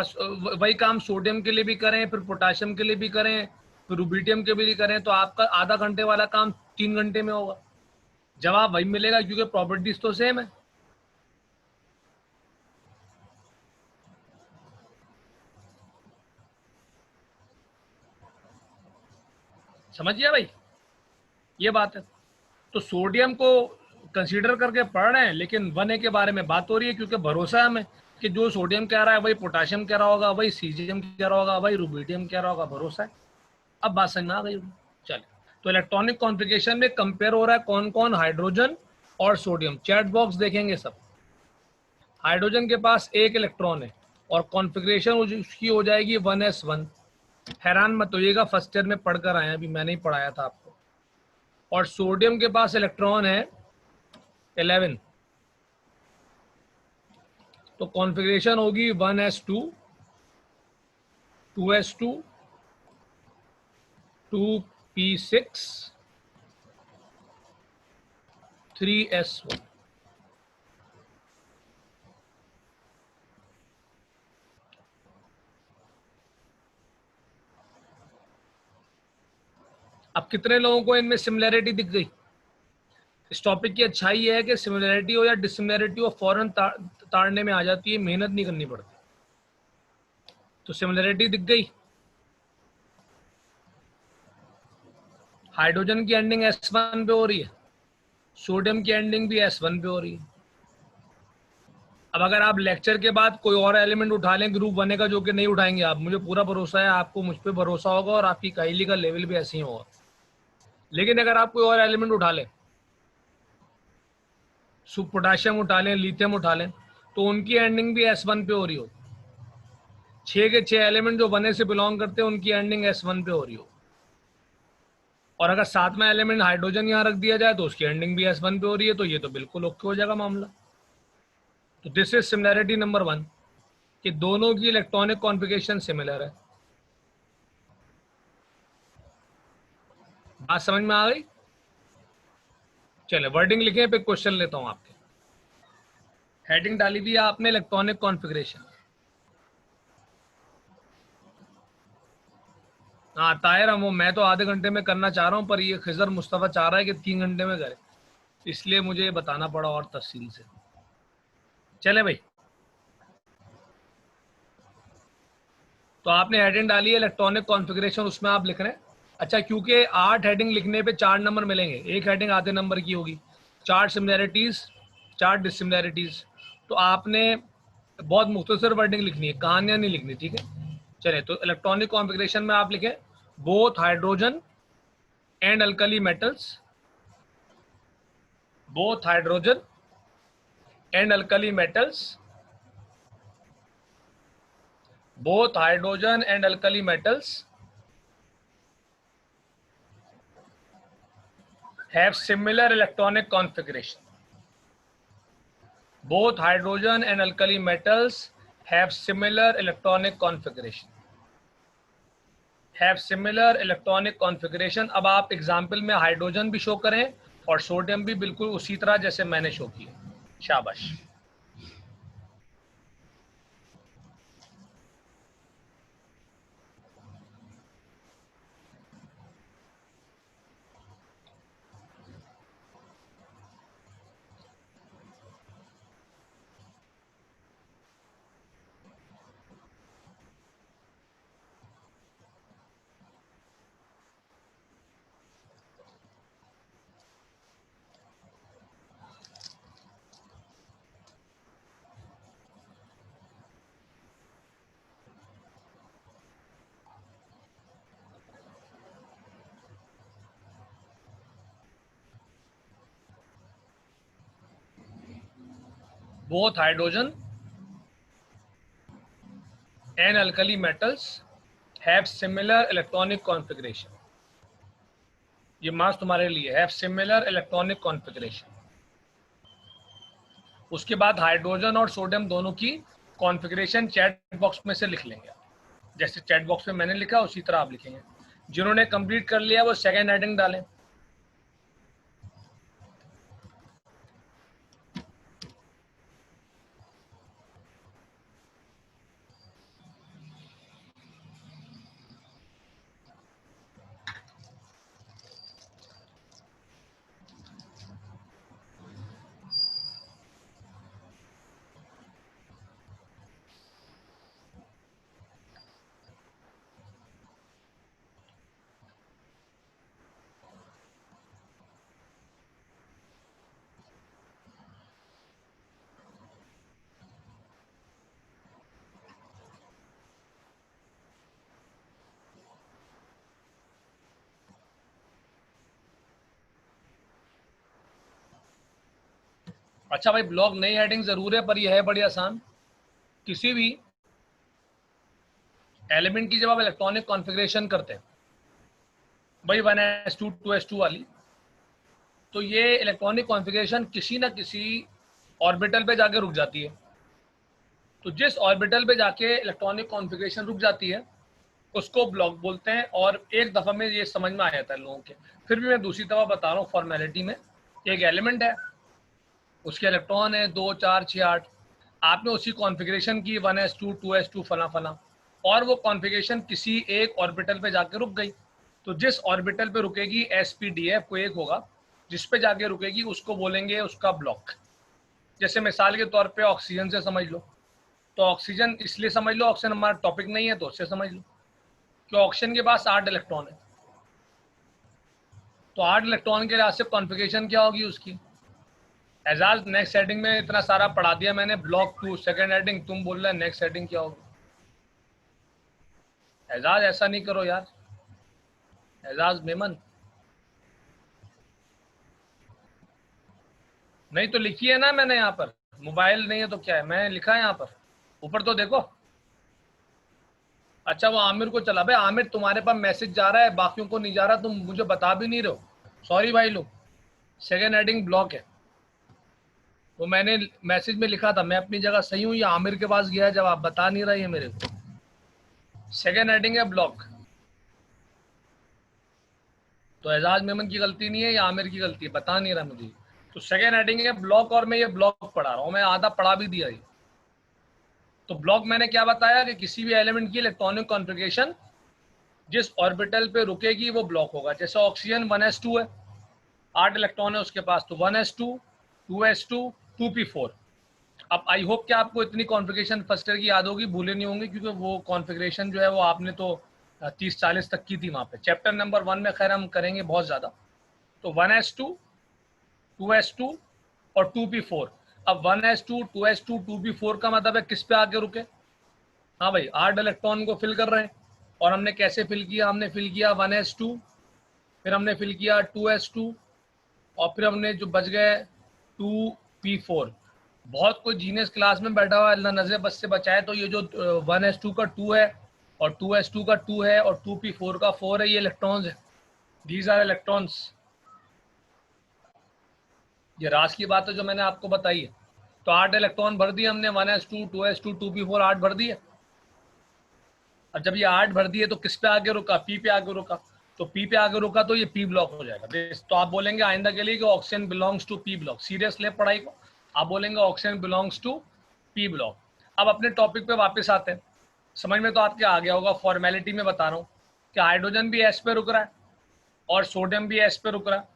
वही काम सोडियम के लिए भी करें, फिर पोटाशियम के लिए भी करें, फिर रुबिडियम के लिए करें, तो आपका आधा घंटे वाला काम 3 घंटे में होगा। जवाब वही मिलेगा क्योंकि प्रॉपर्टीज तो सेम है। समझिए भाई, ये बात है। तो सोडियम को कंसीडर करके पढ़ रहे हैं, लेकिन 1A के बारे में बात हो रही है क्योंकि भरोसा है हमें कि जो सोडियम कह रहा है वही पोटाशियम कह रहा होगा, वही सीजियम कह रहा होगा, वही रुबिडियम कह रहा होगा। भरोसा है। अब बात समझ में आ गई होगी। चलिए, तो इलेक्ट्रॉनिक कॉन्फ़िगरेशन में कंपेयर हो रहा है कौन कौन, हाइड्रोजन और सोडियम। चैट बॉक्स देखेंगे सब। हाइड्रोजन के पास एक इलेक्ट्रॉन है और कॉन्फ़िगरेशन उसकी हो जाएगी 1s1। हैरान मत होइएगा, फर्स्ट ईयर में पढ़कर आए हैं, अभी मैंने ही पढ़ाया था आपको। और सोडियम के पास इलेक्ट्रॉन है 11, तो कॉन्फ़िगरेशन होगी 1s2, 2s2, 2p6, 3s1। अब कितने लोगों को इनमें सिमिलैरिटी दिख गई? इस टॉपिक की अच्छाई ये है कि सिमिलैरिटी हो या डिसिमिलैरिटी हो फौरन ताड़ने में आ जाती है, मेहनत नहीं करनी पड़ती। तो सिमिलैरिटी दिख गई। हाइड्रोजन की एंडिंग S1 पे हो रही है, सोडियम की एंडिंग भी S1 पे हो रही है। अब अगर आप लेक्चर के बाद कोई और एलिमेंट उठा लें ग्रुप 1A का, जो कि नहीं उठाएंगे आप, मुझे पूरा भरोसा है, आपको मुझ पर भरोसा होगा और आपकी काइली का लेवल भी ऐसे ही होगा। लेकिन अगर आप कोई और एलिमेंट उठा लें, पोटाशियम उठा लें, लिथियम उठा लें, तो उनकी एंडिंग भी S1 पे हो रही हो। 6 के 6 एलिमेंट जो 1A से बिलोंग करते हैं उनकी एंडिंग S1 पे हो रही हो। और अगर सातवां एलिमेंट हाइड्रोजन यहाँ रख दिया जाए तो उसकी एंडिंग भी S1 पे हो रही है, तो ये तो बिल्कुल ओके हो जाएगा मामला। तो दिस इज सिमिलैरिटी नंबर 1, कि दोनों की इलेक्ट्रॉनिक कॉन्फ़िगरेशन सिमिलर है। बात समझ में आ गई? चले वर्डिंग लिखे पे क्वेश्चन लेता हूं आपके। हेडिंग डाली दी आपने इलेक्ट्रॉनिक कॉन्फ़िगरेशन। हाँ ताहिर, हम मैं तो आधे घंटे में करना चाह रहा हूँ, पर ये खिजर मुस्तफ़ा चाह रहा है कि 3 घंटे में करे, इसलिए मुझे ये बताना पड़ा और तफसील से। चले भाई, तो आपने हेडिंग डाली है इलेक्ट्रॉनिक कॉन्फ़िगरेशन, उसमें आप लिख रहे हैं। अच्छा, क्योंकि 8 हेडिंग लिखने पे 4 नंबर मिलेंगे, एक हेडिंग आधे नंबर की होगी। 4 सिमिलैरिटीज, 4 डिसिमिलैरिटीज, तो आपने बहुत मुख्तसर वर्डिंग लिखनी है, कहानियां नहीं लिखनी, ठीक है? चलिए, तो इलेक्ट्रॉनिक कॉन्फ़िगरेशन में आप लिखें both hydrogen and alkali metals, both hydrogen and alkali metals, both hydrogen and alkali metals have similar electronic configuration. Both hydrogen and alkali metals have similar electronic configuration. Have similar electronic configuration. अब आप example में hydrogen भी show करें और sodium भी बिल्कुल उसी तरह जैसे मैंने शो किया। शाबाश। both hydrogen and alkali metals have similar electronic configuration. ये मार्क्स तुम्हारे लिए, have similar electronic configuration. उसके बाद हाइड्रोजन और सोडियम दोनों की कॉन्फ़िगरेशन चैट बॉक्स में से लिख लेंगे। जैसे चैट बॉक्स में मैंने लिखा उसी तरह आप लिखेंगे। जिन्होंने कंप्लीट कर लिया वो सेकेंड हेडिंग डालें। अच्छा भाई, ब्लॉक नई हेडिंग जरूर है पर यह है बड़ी आसान। किसी भी एलिमेंट की जब आप इलेक्ट्रॉनिक कॉन्फ़िगरेशन करते हैं भाई 1s2 2s2 वाली, तो ये इलेक्ट्रॉनिक कॉन्फ़िगरेशन किसी ना किसी ऑर्बिटल पे जाके रुक जाती है। तो जिस ऑर्बिटल पे जाके इलेक्ट्रॉनिक कॉन्फ़िगरेशन रुक जाती है उसको ब्लॉक बोलते हैं। और एक दफ़ा में ये समझ में आ जाता है लोगों के। फिर भी मैं दूसरी दफ़ा बता रहा हूँ फॉर्मेलिटी में। एक एलिमेंट है, उसके इलेक्ट्रॉन है 2 4 6 8, आपने उसी कॉन्फ़िगरेशन की 1s2 2s2 फला फला, और वो कॉन्फ़िगरेशन किसी एक ऑर्बिटल पे जाके रुक गई। तो जिस ऑर्बिटल पे रुकेगी sp-df को एक होगा, जिस पे जाके रुकेगी उसको बोलेंगे उसका ब्लॉक। जैसे मिसाल के तौर पे ऑक्सीजन से समझ लो, तो ऑक्सीजन इसलिए समझ लो, ऑक्सीजन हमारा टॉपिक नहीं है तो उससे समझ लो कि ऑक्सीजन के पास 8 इलेक्ट्रॉन है। तो 8 इलेक्ट्रॉन के लिहाज से कॉन्फ़िगरेशन क्या होगी उसकी। एजाज नेक्स्ट हेडिंग में इतना सारा पढ़ा दिया मैंने, ब्लॉक 2 सेकंड हेडिंग, तुम बोल रहे नेक्स्ट हेडिंग क्या होगी। एजाज ऐसा नहीं करो यार, एजाज मेमन नहीं तो लिखी है ना मैंने यहाँ पर। मोबाइल नहीं है तो क्या है, मैंने लिखा है यहाँ पर, ऊपर तो देखो। अच्छा वो आमिर को चला, भाई आमिर तुम्हारे पास मैसेज जा रहा है, बाकियों को नहीं जा रहा, तुम मुझे बता भी नहीं रहे हो। सॉरी भाई लोग, सेकेंड हेडिंग ब्लॉक है। वो मैंने मैसेज में लिखा था, मैं अपनी जगह सही हूँ या आमिर के पास गया जब आप बता नहीं रहे मेरे को। सेकेंड हेडिंग है ब्लॉक। तो एजाज मेमन की गलती नहीं है या आमिर की गलती है, बता नहीं रहा मुझे। तो सेकेंड हेडिंग है ब्लॉक, और मैं ये ब्लॉक पढ़ा रहा हूँ, मैं आधा पढ़ा भी दिया ये। तो ब्लॉक मैंने क्या बताया कि किसी भी एलिमेंट की इलेक्ट्रॉनिक कॉन्फ़िगरेशन जिस ऑर्बिटल पे रुकेगी वो ब्लॉक होगा। जैसे ऑक्सीजन 1s2 है, 8 इलेक्ट्रॉन है उसके पास, तो 1s2 2s2 2p4। अब आई होप कि आपको इतनी कॉन्फ़िगरेशन फर्स्ट ईयर की याद होगी, भूले नहीं होंगे, क्योंकि वो कॉन्फ़िगरेशन जो है वो आपने तो 30-40 तक की थी वहाँ पे। चैप्टर नंबर 1 में खैर हम करेंगे बहुत ज़्यादा। तो 1s2 2s2 और 2p4। अब 1s2 2s2 2p4 का मतलब है किस पे आके रुके। हाँ भाई, 8 इलेक्ट्रॉन को फिल कर रहे हैं। और हमने कैसे फिल किया, हमने फिल किया 1s2, फिर हमने फिल किया 2s2, और फिर हमने जो बच गए 2p4। बहुत कोई जीनियस क्लास में बैठा हुआ है, अल्लाह नजर बस से बचाए, तो ये जो 1s2 का 2 है और 2s2 का 2 है और 2p4 का 4 है, ये इलेक्ट्रॉन्स है। These are electrons. ये राज की बात है जो मैंने आपको बताई है। तो 8 इलेक्ट्रॉन भर दिए हमने, 1s2 2s2 2p4, 8 भर दिए। और जब ये 8 भर दिए तो किस पे आगे रुका, पी पे आगे रुका। तो पी पे आगे रुका तो ये पी ब्लॉक हो जाएगा। तो आप बोलेंगे आइंदा के लिए कि oxygen belongs to P block. Serious ले पढ़ाई को, आप बोलेंगे oxygen belongs to P block. अब अपने टॉपिक पे वापस आते हैं। समझ में तो आपके आ गया होगा, फॉर्मेलिटी में बता रहा हूँ कि हाइड्रोजन भी एस पे रुक रहा है और सोडियम भी एस पे रुक रहा है।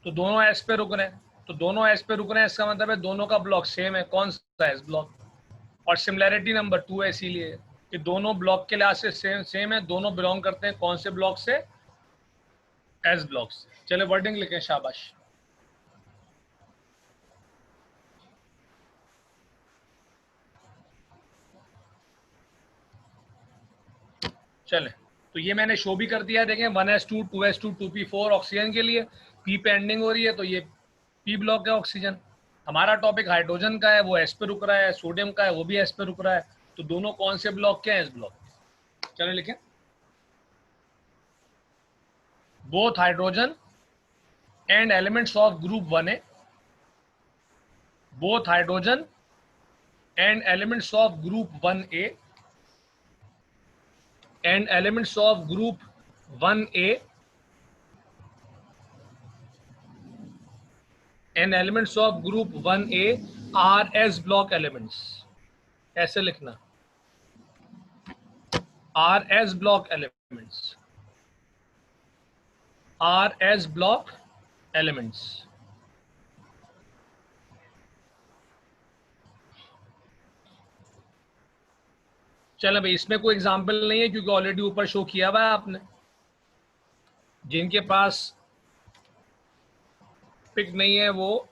तो दोनों एस पे रुक रहे हैं, तो दोनों एस पे रुक रहे हैं, इसका मतलब है दोनों का ब्लॉक सेम है। कौन सा एस ब्लॉक, और सिमिलैरिटी नंबर 2 है, इसीलिए कि दोनों ब्लॉक के लिहाज से सेम है। दोनों बिलोंग करते हैं कौन से ब्लॉक से, एस ब्लॉक से। चले वर्डिंग लिखें, शाबाश। चले, तो ये मैंने शो भी कर दिया, देखें 1s2 2s2 2p4 ऑक्सीजन के लिए। पी पे एंडिंग हो रही है तो ये पी ब्लॉक है ऑक्सीजन। हमारा टॉपिक हाइड्रोजन का है, वो एस पे रुक रहा है, सोडियम का है वो भी एस पे रुक रहा है, तो दोनों कौन से ब्लॉक के हैं? S block. चलो लिखें, both hydrogen and elements of group 1A, both hydrogen and elements of group 1A and elements of group 1A and elements of group 1A are S block elements. ऐसे लिखना, are S block elements, are S block elements. चलो भाई, इसमें कोई example नहीं है क्योंकि already ऊपर शो किया हुआ है आपने। जिनके पास पिक नहीं है वो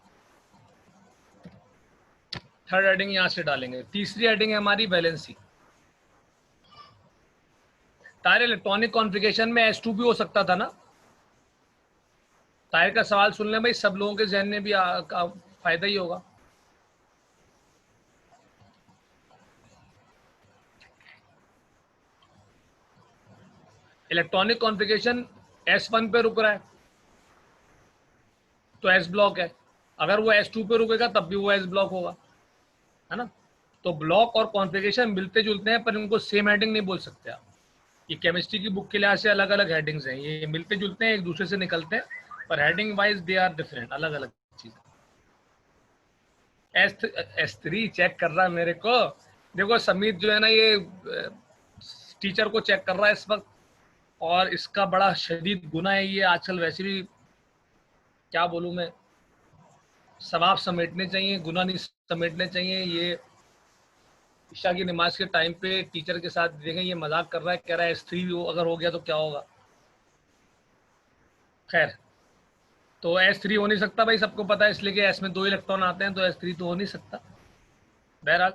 थर्ड हेडिंग यहां से डालेंगे। तीसरी हेडिंग है हमारी वैलेंसी। तार इलेक्ट्रॉनिक कॉन्फ़िगरेशन में S2 भी हो सकता था ना। ताहिर का सवाल सुन लें भाई, सब लोगों के जहन में भी फायदा ही होगा। इलेक्ट्रॉनिक कॉन्फ़िगरेशन S1 पे रुक रहा है तो S ब्लॉक है, अगर वो S2 पे रुकेगा तब भी वो S ब्लॉक होगा, है ना। तो ब्लॉक और कॉन्फ़िगरेशन मिलते जुलते हैं पर इनको सेम हेडिंग नहीं बोल सकते आप। ये केमिस्ट्री की बुक के लिहाज से अलग अलग हेडिंग्स हैं, ये मिलते जुलते हैं, एक दूसरे से निकलते हैं, पर heading wise they are different, अलग अलग चीज। S3 चेक कर रहा है मेरे को। देखो समीत जो है ना, ये टीचर को चेक कर रहा है इस वक्त, और इसका बड़ा शदीद गुना है ये आजकल। वैसे भी क्या बोलूं मैं, सवाब समेटने चाहिए, गुना नहीं समेटने चाहिए। ये ईशा की नमाज के टाइम पे टीचर के साथ देखें, ये मजाक कर रहा है, कह रहा है S3 अगर हो गया तो क्या होगा। खैर, तो S3 हो नहीं सकता भाई, सबको पता है, इसलिए कि S में 2 इलेक्ट्रॉन आते हैं, तो S3 तो हो नहीं सकता। बहरहाल,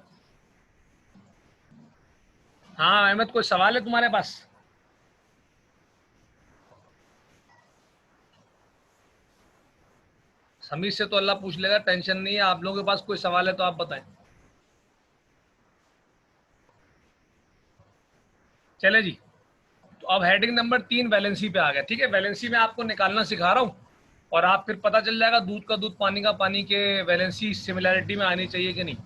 हाँ अहमद, कोई सवाल है तुम्हारे पास? समीर से तो अल्लाह पूछ लेगा, टेंशन नहीं है। आप लोगों के पास कोई सवाल है तो आप बताएं। चले जी, तो अब हेडिंग नंबर 3 वैलेंसी पे आ गया। ठीक है, वैलेंसी में आपको निकालना सिखा रहा हूँ, और आप फिर पता चल जाएगा दूध का दूध पानी का पानी के वैलेंसी सिमिलैरिटी में आनी चाहिए कि नहीं।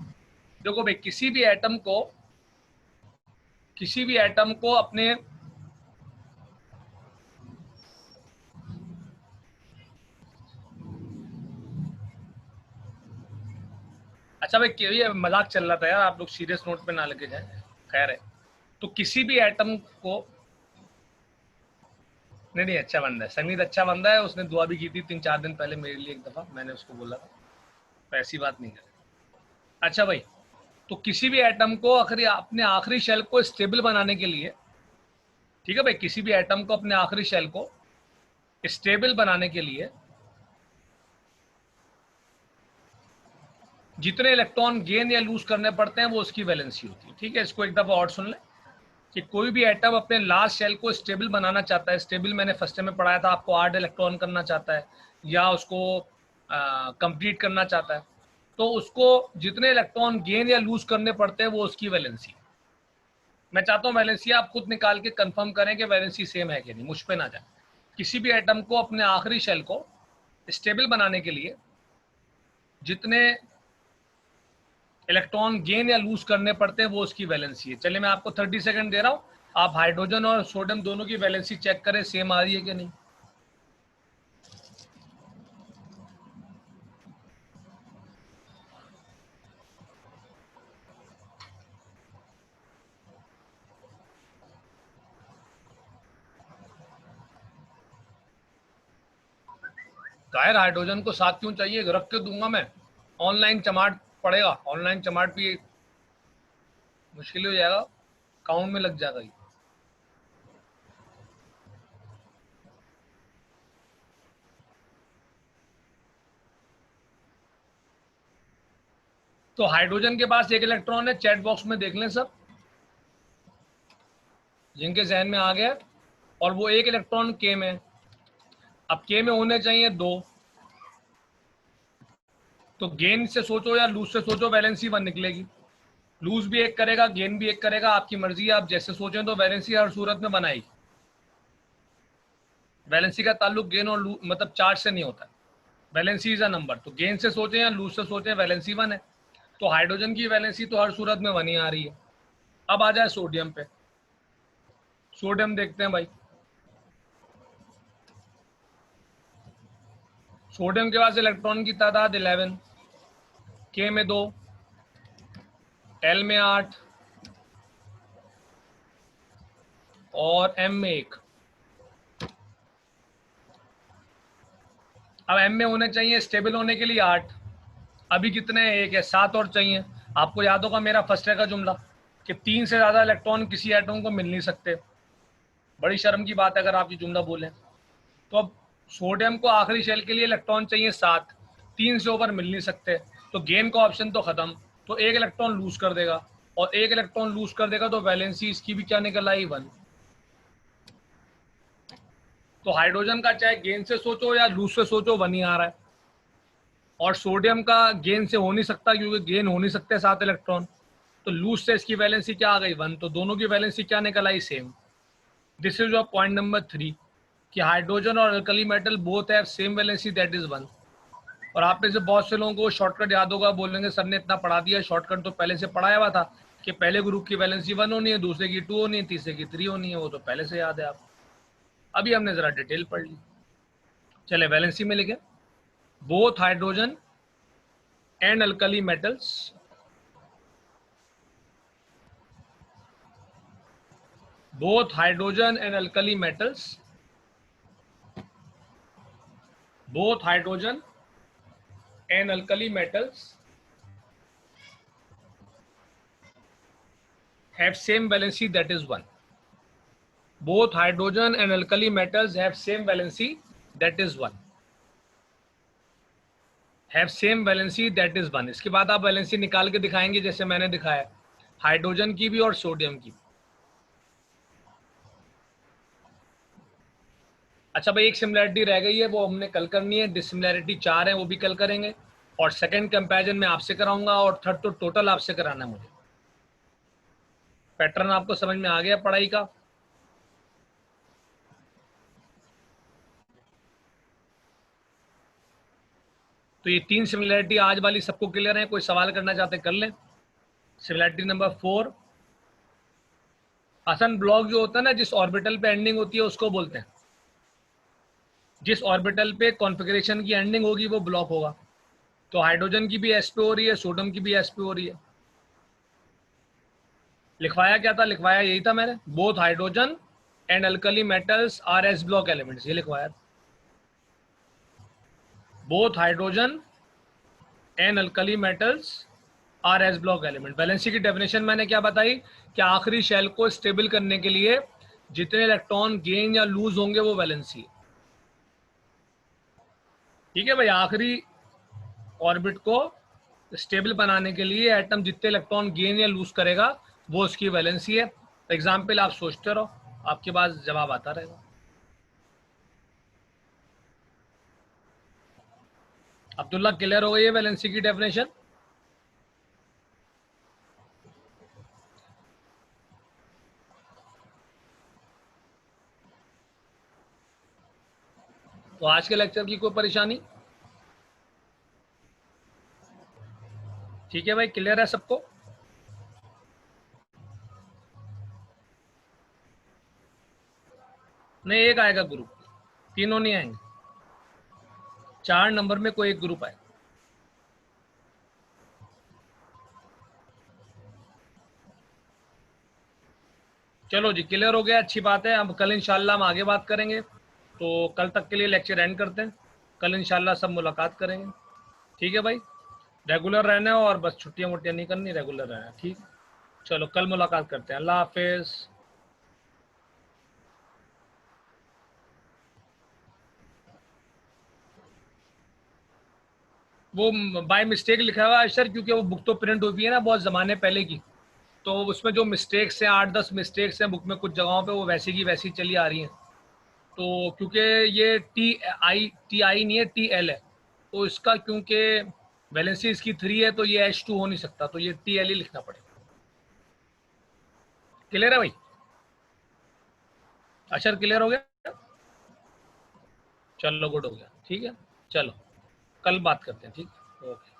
देखो भाई, किसी भी एटम को अपने अच्छा भाई, ये मजाक चल रहा था यार, आप लोग सीरियस नोट पे ना लेके जाए। खैर है, तो किसी भी एटम को, नहीं नहीं, अच्छा बंदा है समीर, अच्छा बंदा है। उसने दुआ भी की थी 3-4 दिन पहले मेरे लिए, एक दफा मैंने उसको बोला था, तो ऐसी बात नहीं करे। अच्छा भाई, तो किसी भी एटम को अपने आखिरी शेल को स्टेबल बनाने के लिए, ठीक है भाई, किसी भी एटम को अपने आखिरी शेल को स्टेबल बनाने के लिए जितने इलेक्ट्रॉन गेन या लूज करने पड़ते हैं वो उसकी वैलेंसी होती है। ठीक है, इसको एक दफा और सुन लें कि कोई भी एटम अपने लास्ट शेल को स्टेबल बनाना चाहता है। स्टेबल मैंने फर्स्ट में पढ़ाया था आपको, 8 इलेक्ट्रॉन करना चाहता है या उसको कंप्लीट करना चाहता है, तो उसको जितने इलेक्ट्रॉन गेन या लूज करने पड़ते हैं वो उसकी वैलेंसी। मैं चाहता हूँ वैलेंसी आप खुद निकाल के कंफर्म करें कि वैलेंसी सेम है कि नहीं, मुझ पे ना जाए। किसी भी एटम को अपने आखिरी शेल को स्टेबल बनाने के लिए जितने इलेक्ट्रॉन गेन या लूज करने पड़ते हैं वो उसकी वैलेंसी है। चलिए मैं आपको 30 सेकंड दे रहा हूँ, आप हाइड्रोजन और सोडियम दोनों की वैलेंसी चेक करें, सेम आ रही है कि नहीं। कायर हाइड्रोजन को साथ क्यों चाहिए, रख के दूंगा मैं। ऑनलाइन चमाट पड़ेगा, ऑनलाइन चमाट भी मुश्किल हो जाएगा, काउंट में लग जाएगा ये। तो हाइड्रोजन के पास एक इलेक्ट्रॉन है, चैट बॉक्स में देख लें सब जिनके जहन में आ गया, और वो एक इलेक्ट्रॉन के में। अब के में होने चाहिए 2, तो गेन से सोचो या लूज से सोचो, वैलेंसी 1 निकलेगी। लूज भी एक करेगा, गेन भी एक करेगा, आपकी मर्जी है, आप जैसे सोचें, तो वैलेंसी हर सूरत में बनाएगी। वैलेंसी का ताल्लुक गेन और मतलब चार्ज से नहीं होता। वैलेंसी इज अ नंबर, तो गेन से सोचें या लूज से सोचें, वैलेंसी 1 है। तो हाइड्रोजन की वैलेंसी तो हर सूरत में 1 ही आ रही है। अब आ जाए सोडियम पे। सोडियम देखते हैं भाई। सोडियम के पास इलेक्ट्रॉन की तादाद 11, के में 2, एल में 8 और एम में 1। अब एम में होने चाहिए स्टेबल होने के लिए 8, अभी कितने हैं? 1 है, 7 और चाहिए। आपको याद होगा मेरा फर्स्ट ईयर का जुमला कि 3 से ज़्यादा इलेक्ट्रॉन किसी एटम को मिल नहीं सकते। बड़ी शर्म की बात है अगर आप ये जुमला बोलें। तो अब सोडियम को आखिरी शेल के लिए इलेक्ट्रॉन चाहिए 7, 3 से ऊपर मिल नहीं सकते, तो गेन का ऑप्शन तो खत्म। तो 1 इलेक्ट्रॉन लूज कर देगा, और 1 इलेक्ट्रॉन लूज कर देगा तो वैलेंसी इसकी भी क्या निकल आई? 1। तो हाइड्रोजन का चाहे गेन से सोचो या लूज से सोचो, 1 ही आ रहा है। और सोडियम का गेन से हो नहीं सकता, क्योंकि गेन हो नहीं सकते 7 इलेक्ट्रॉन। तो लूज से इसकी वैलेंसी क्या आ गई? 1। तो दोनों की वैलेंसी क्या निकल आई? Same. This is your point number 3 कि हाइड्रोजन और alkali metal both have same valency, that is 1। और आप में से बहुत से लोगों को शॉर्टकट याद होगा, बोलेंगे सर ने इतना पढ़ा दिया, शॉर्टकट तो पहले से पढ़ाया हुआ था कि पहले ग्रुप की वैलेंसी 1 होनी है, दूसरे की 2 होनी है, तीसरे की 3 होनी है, वो तो पहले से याद है आप। अभी हमने जरा डिटेल पढ़ ली। चले वैलेंसी में लिखे, both hydrogen and alkali metals both hydrogen and alkali metals both hydrogen and alkali metals have same valency, that is 1. Both hydrogen and alkali metals have same valency, that is 1. have same valency, that is 1। इसके बाद आप valency निकाल के दिखाएंगे जैसे मैंने दिखाया, hydrogen की भी और सोडियम की। अच्छा भाई, एक सिमिलैरिटी रह गई है, वो हमने कल करनी है। डिसिमिलैरिटी 4 है, वो भी कल करेंगे। और सेकंड कंपैरिजन में आपसे कराऊंगा, और थर्ड तो टोटल आपसे कराना है मुझे। पैटर्न आपको समझ में आ गया पढ़ाई का? तो ये 3 सिमिलैरिटी आज वाली सबको क्लियर है? कोई सवाल करना चाहते कर लें। सिमिलैरिटी नंबर 4, असन ब्लॉक जो होता है ना, जिस ऑर्बिटल पे एंडिंग होती है उसको बोलते हैं। जिस ऑर्बिटल पे कॉन्फ़िगरेशन की एंडिंग होगी वो ब्लॉक होगा। तो हाइड्रोजन की भी एस पे हो रही है, सोडियम की भी एस पे हो रही है। लिखवाया क्या था? लिखवाया यही था मैंने, both hydrogen and alkali metals R S block elements, ये लिखवाया। Both hydrogen and alkali metals R S block element. Valency की डेफिनेशन मैंने क्या बताई कि आखिरी शेल को स्टेबल करने के लिए जितने इलेक्ट्रॉन गेन या लूज होंगे वो वैलेंसी। ठीक है भाई, आखिरी ऑर्बिट को स्टेबल बनाने के लिए एटम जितने इलेक्ट्रॉन गेन या लूज करेगा वो उसकी वैलेंसी है। एग्जाम्पल आप सोचते रहो, आपके पास जवाब आता रहेगा। अब्दुल्ला, क्लियर हो गई है वैलेंसी की डेफिनेशन? तो आज के लेक्चर की कोई परेशानी? ठीक है भाई, क्लियर है सबको? नहीं, एक आएगा ग्रुप, तीनों नहीं आएंगे। 4 नंबर में कोई एक ग्रुप आए। चलो जी, क्लियर हो गया, अच्छी बात है। अब कल इंशाल्लाह हम आगे बात करेंगे। तो कल तक के लिए लेक्चर एंड करते हैं, कल इंशाल्लाह सब मुलाकात करेंगे। ठीक है भाई, रेगुलर रहना है और बस छुट्टियां वुट्टियां नहीं करनी, रेगुलर रहना है। ठीक, चलो कल मुलाकात करते हैं। अल्लाह हाफिज़। वो बाय मिस्टेक लिखा हुआ है सर, क्योंकि वो बुक तो प्रिंट हुई है ना बहुत ज़माने पहले की, तो उसमें जो मिस्टेक्स हैं, 8-10 मिस्टेक्स हैं बुक में कुछ जगहों पे, वो वैसी की वैसी चली आ रही हैं। तो क्योंकि ये टी आई नहीं है, टी एल है, तो इसका क्योंकि वैलेंसी इसकी 3 है तो ये H2 हो नहीं सकता, तो ये Tl लिखना पड़ेगा। क्लियर है भाई? अशर क्लियर हो गया? चलो गुड हो गया, ठीक है, चलो कल बात करते हैं, ठीक है, ओके।